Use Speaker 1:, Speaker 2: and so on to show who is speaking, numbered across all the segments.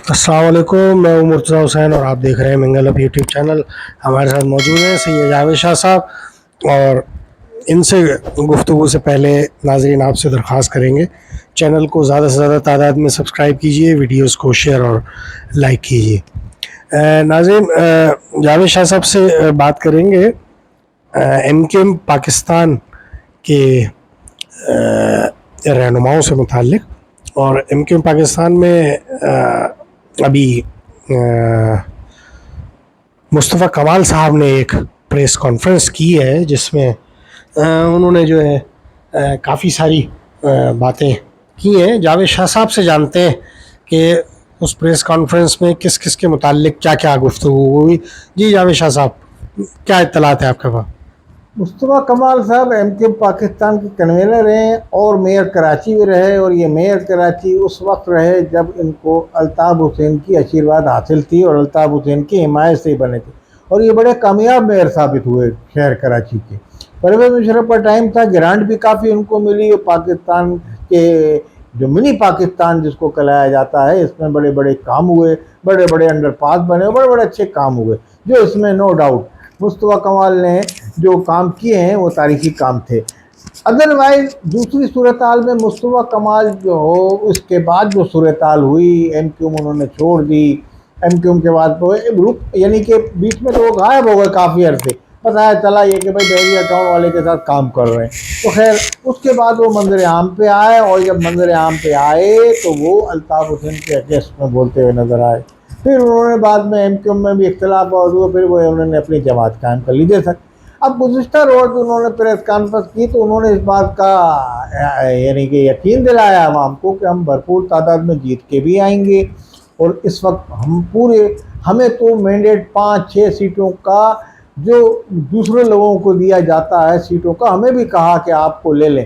Speaker 1: अस्सलाम वालेकुम, मैं हूं मुर्तज़ा हुसैन और आप देख रहे हैं मंगल अप यूट्यूब चैनल। हमारे साथ मौजूद हैं सैयद जावेद शाह साहब, और इनसे गुफ्तगू से पहले नाज़रीन आपसे दरख्वास्त करेंगे चैनल को ज़्यादा से ज़्यादा तादाद में सब्सक्राइब कीजिए, वीडियोस को शेयर और लाइक कीजिए। नाज़रीन, जावेद शाह साहब से बात करेंगे एमकेएम पाकिस्तान के रहनुमाओं से मुताल्लिक। और एमकेएम पाकिस्तान में अभी मुस्तफ़ा कमाल साहब ने एक प्रेस कॉन्फ्रेंस की है जिसमें उन्होंने जो है काफ़ी सारी बातें की हैं। जावेद शाह साहब से जानते हैं कि उस प्रेस कॉन्फ्रेंस में किस किस के मुताल्लिक क्या क्या गुफ्तगू हुई। जी जावेद शाह साहब, क्या इत्तलात है आपके पास?
Speaker 2: मुस्तफ़ा कमाल साहब एमकेएम पाकिस्तान के कन्वीनर हैं और मेयर कराची भी रहे, और ये मेयर कराची उस वक्त रहे जब इनको अल्ताफ़ हुसैन की आशीर्वाद हासिल थी और अल्ताफ़ हुसैन की हिमायत से बने थे, और ये बड़े कामयाब मेयर साबित हुए शहर कराची के। परवेज़ मुशर्रफ का टाइम था, ग्रांट भी काफ़ी उनको मिली, और पाकिस्तान के जो मिनी पाकिस्तान जिसको कहलाया जाता है, इसमें बड़े बड़े काम हुए, बड़े बड़े अंडरपास बने, बड़े बड़े अच्छे काम हुए, जो इसमें नो डाउट मुस्तफ़ा कमाल ने जो काम किए हैं वो तारीखी काम थे। अदरवाइज दूसरी सूरत हाल में मुस्तफ़ा कमाल जो हो, उसके बाद जो सूरत हाल हुई, एमक्यूएम उन्होंने छोड़ दी, एमक्यूएम के बाद ग्रुप यानी कि बीच में तो वो गायब हो गए काफ़ी अर्से, पता चला ये कि भाई बहरी अकाउंट वाले के साथ काम कर रहे हैं। तो खैर उसके बाद वो मंजर आम पे आए, और जब मंजर आम पे आए तो वो अल्ताफ़ हुसैन के अगेंस्ट में बोलते हुए नजर आए। फिर उन्होंने बाद में एमक्यूएम में भी इख्तलाफ हुआ, फिर वो उन्होंने अपनी जमात कायम कर ली। जैसा अब गुज़िश्ता रोज़ उन्होंने प्रेस कॉन्फ्रेंस की तो उन्होंने इस बात का यानी कि यकीन दिलाया आवाम को कि हम भरपूर तादाद में जीत के भी आएंगे, और इस वक्त हमें तो मैंडेट 5-6 सीटों का जो दूसरे लोगों को दिया जाता है सीटों का, हमें भी कहा कि आपको ले लें।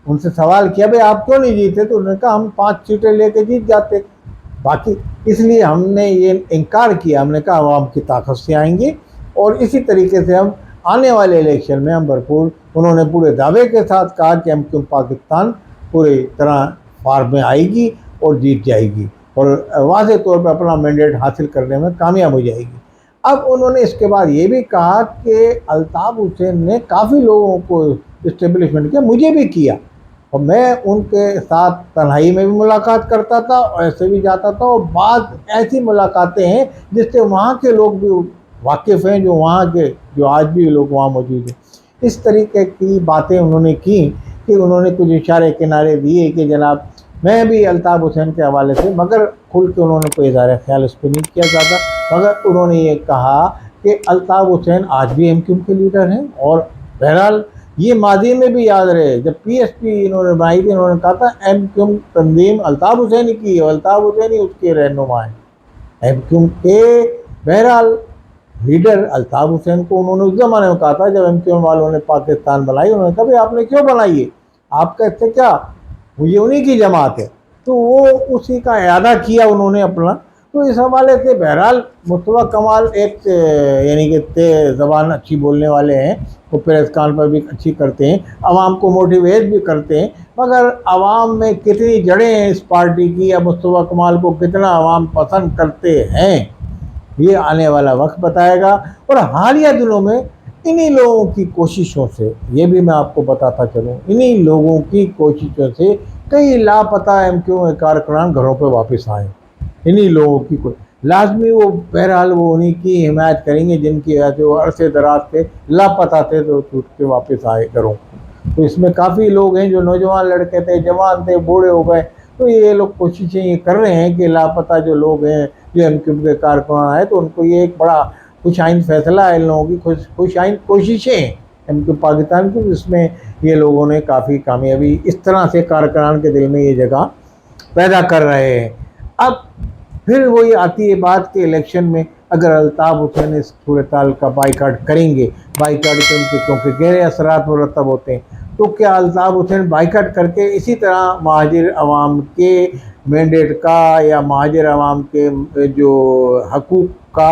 Speaker 2: उनसे सवाल किया भाई आप क्यों नहीं जीते, तो उन्होंने कहा हम 5 सीटें लेके जीत जाते, बाकी इसलिए हमने ये इनकार किया। हमने कहा आवाम की ताकत से आएंगे, और इसी तरीके से हम आने वाले इलेक्शन में हम भरपूर, उन्होंने पूरे दावे के साथ कहा कि एमक्यूएम पाकिस्तान पूरी तरह फार्म में आएगी और जीत जाएगी, और वाज़ेह तौर पर अपना मैंडेट हासिल करने में कामयाब हो जाएगी। अब उन्होंने इसके बाद ये भी कहा कि अल्ताफ़ हुसैन ने काफ़ी लोगों को इस्टेब्लिशमेंट किया, मुझे भी किया, और मैं उनके साथ तन्हाई में भी मुलाकात करता था और ऐसे भी जाता था, और बाद ऐसी मुलाकातें हैं जिससे वहाँ के लोग भी वाकिफ़ हैं, जो वहाँ के जो आज भी लोग वहाँ मौजूद हैं। इस तरीके की बातें उन्होंने की कि उन्होंने कुछ इशारे किनारे दिए कि जनाब मैं भी अल्ताफ़ हुसैन के हवाले से, मगर खुल के उन्होंने कोई इज़हार ख्याल उस पर नहीं किया ज़्यादा, मगर उन्होंने ये कहा कि अल्ताफ़ हुसैन आज भी एमक्यूएम के लीडर हैं। और बहरहाल ये माजी में भी याद रहे, जब पीएसपी इन्होंने बनाई थी, इन्होंने कहा था एमक्यूएम तंजीम अल्ताफ़ हुसैन की है, अल्ताफ़ हुसैन ही उसके रहनुमा हैं। एमक्यूएम के बहरहाल लीडर अल्ताफ़ हुसैन को उन्होंने उस ज़माने में कहा था जब एमक्यूएम वालों ने पाकिस्तान बनाई, उन्होंने कहा भाई आपने क्यों बनाई है, आपका इससे क्या, ये उन्हीं की जमात है, तो वो उसी का इरादा किया उन्होंने अपना। तो इस हवाले से बहरहाल मुस्तफ़ा कमाल एक यानी कि तेज़ ज़बान अच्छी बोलने वाले हैं, वो प्रेस कॉन्फ्रेंस भी अच्छी करते हैं, आवाम को मोटिवेट भी करते हैं, मगर आवाम में कितनी जड़ें हैं इस पार्टी की, या मुस्तफ़ा कमाल को कितना आवाम पसंद करते हैं, ये आने वाला वक्त बताएगा। और हालिया दिनों में इन्हीं लोगों की कोशिशों से, ये भी मैं आपको बताता चलूँ, इन्हीं लोगों की कोशिशों से कई लापता एमक्यूएम कारकुनान घरों पर वापस आए। इन्हीं लोगों की लाजमी वो बहरहाल वो उन्हीं की हिमायत करेंगे जिनकी वजह से वो अरसे दराज से लापता थे तो छूट के वापस आए घरों। तो इसमें काफ़ी लोग हैं जो नौजवान लड़के थे, जवान थे, बूढ़े हो गए, तो ये लोग कोशिशें ये कर रहे हैं कि लापता जो लोग हैं जो एमक्यूएम के कारकुनान आए, तो उनको ये एक बड़ा खुशाइन फैसला है इन लोगों की, खुशाइन कोशिशें एमक्यूएम पाकिस्तान की, जिसमें ये लोगों ने काफ़ी कामयाबी इस तरह से कारकुनान के दिल में ये जगह पैदा कर रहे हैं। अब फिर वही आती है बात के इलेक्शन में अगर अल्ताफ़ हुसैन इस सूरत हाल का बाइकाट करेंगे, बाइकाट के उनके क्योंकि गहरे असरात मुरतब होते हैं, तो क्या अल्ताफ़ हुसैन बाइकाट करके इसी तरह महाजिर अवाम के मैंडेट का या महाजिर अवाम के जो हकूक़ का,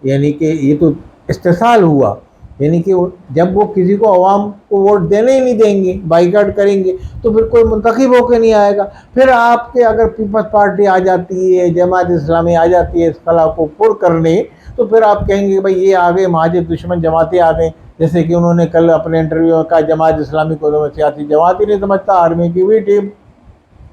Speaker 2: यानी कि ये तो इस्तेसाल हुआ, यानी कि जब वो किसी को अवाम को वोट देने ही नहीं देंगे, बाइकाट करेंगे, तो फिर कोई मुंतखब होकर नहीं आएगा। फिर आपके अगर पीपल्स पार्टी आ जाती है, जमात इस्लामी आ जाती है इस खला को पुर करने, तो फिर आप कहेंगे कि भाई ये आ गए महाजिर दुश्मन जमातें आ गए। जैसे कि उन्होंने कल अपने इंटरव्यू में कहा जमात इस्लामी को तो सियासी जमात ही नहीं समझता, आर्मी की भी टीम।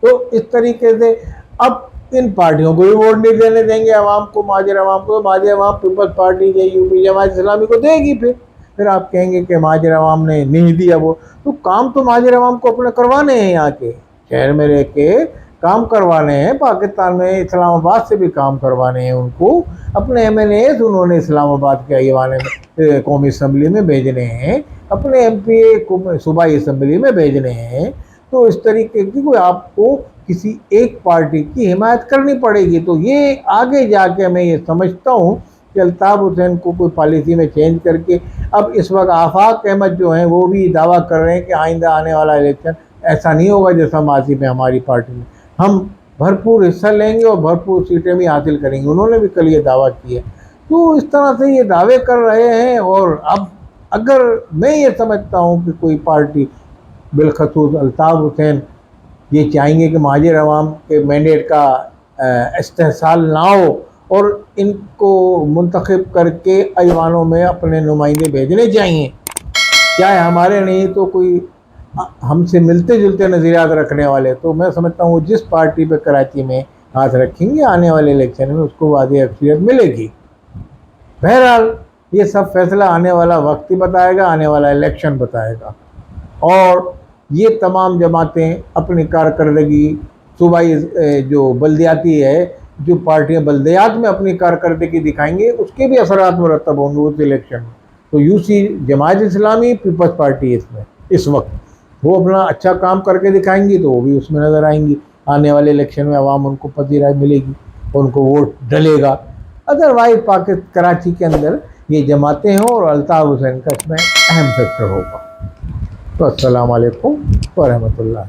Speaker 2: तो इस तरीके से अब इन पार्टियों को भी वोट नहीं देने देंगे अवाम को, महाजिर अवाम को। महाजिर अवाम पीपल्स पार्टी या यूपी जमात इस्लामी को देगी। फिर आप कहेंगे कि महाजिर अवाम ने नहीं दिया वो। तो काम तो महाजिर अवाम को अपने करवाने हैं, यहाँ के शहर में रह के काम करवाने हैं, पाकिस्तान में इस्लामाबाद से भी काम करवाने हैं उनको। अपने MNAs उन्होंने इस्लामाबाद के आईवाने में कौमी असम्बली में भेजने हैं, अपने MPA को सूबाई असम्बली में भेजने हैं। तो इस तरीके की कोई आपको किसी एक पार्टी की हिमायत करनी पड़ेगी। तो ये आगे जाके मैं ये समझता हूँ कि अल्ताफ़ हुसैन को कोई पॉलिसी में चेंज करके, अब इस वक्त आफाक अहमद जो हैं वो भी दावा कर रहे हैं कि आइंदा आने वाला इलेक्शन ऐसा नहीं होगा जैसा माजी में हमारी पार्टी में, हम भरपूर हिस्सा लेंगे और भरपूर सीटें भी हासिल करेंगे। उन्होंने भी कल ये दावा किया। तो इस तरह से ये दावे कर रहे हैं। और अब अगर मैं ये समझता हूँ कि कोई पार्टी बिलखसूस अल्ताफ़ हुसैन ये चाहेंगे कि महाजिर अवाम के मैंडेट का इस्तेहसाल ना हो और इनको मुंतखब करके ऐवानों में अपने नुमाइंदे भेजने चाहिए, चाहे हमारे नहीं तो कोई हमसे मिलते जुलते नज़रियात रखने वाले। तो मैं समझता हूँ जिस पार्टी पे कराची में हाथ रखेंगे आने वाले इलेक्शन में उसको वादी अक्सरियत मिलेगी। बहरहाल ये सब फैसला आने वाला वक्त ही बताएगा, आने वाला इलेक्शन बताएगा। और ये तमाम जमातें अपनी कारकर्दगी सूबाई जो बल्दियाती है, जो पार्टियां बल्दियात में अपनी कारकर्दगी दिखाएंगे उसके भी असरात मुरतब होंगे उस इलेक्शन में। तो UC Jamaat Islami peoples party इसमें इस वक्त वो अपना अच्छा काम करके दिखाएंगी तो वो भी उसमें नज़र आएंगी। आने वाले इलेक्शन में आवाम उनको पजीराई मिलेगी, उनको वोट डलेगा। अदरवाइज कराची के अंदर ये जमातें हों और अल्ताफ़ हुसैन का इसमें अहम फैक्टर होगा। तो अस्सलाम वालेकुम व रहमतुल्लाह।